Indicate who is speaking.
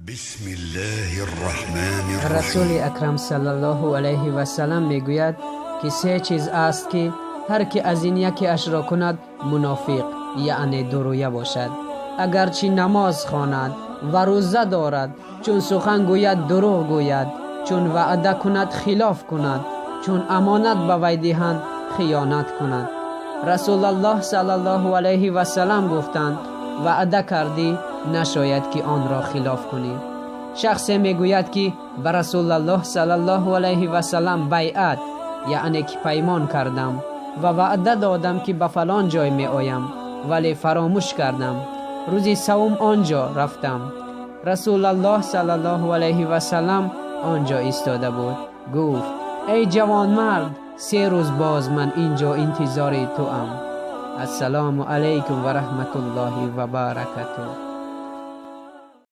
Speaker 1: بسم الله الرحمن الرحیم.
Speaker 2: رسول اکرم صلی الله علیه و سلم میگوید که سه چیز است که هر که از این یکی اش را کند منافق یعنی درویه باشد. اگرچه نماز خواند و روزه دارد، چون سخن گوید دروغ گوید، چون وعده کند خلاف کند، چون امانت به وی دهند خیانت کند. رسول الله صلی الله علیه و سلم گفتند وعده کردی نشاید که آن را خلاف کنی. شخص میگوید که به رسول الله صلی الله علیه و سلم بیعت یعنی که پیمان کردم و وعده دادم که به فلان جای می آیم ولی فراموش کردم، روزی سوم آنجا رفتم. رسول الله صلی الله علیه و سلم آنجا ایستاده بود. گفت ای جوان مرد، 3 روز باز من اینجا انتظار تو ام. السلام علیکم و رحمت الله و برکاته.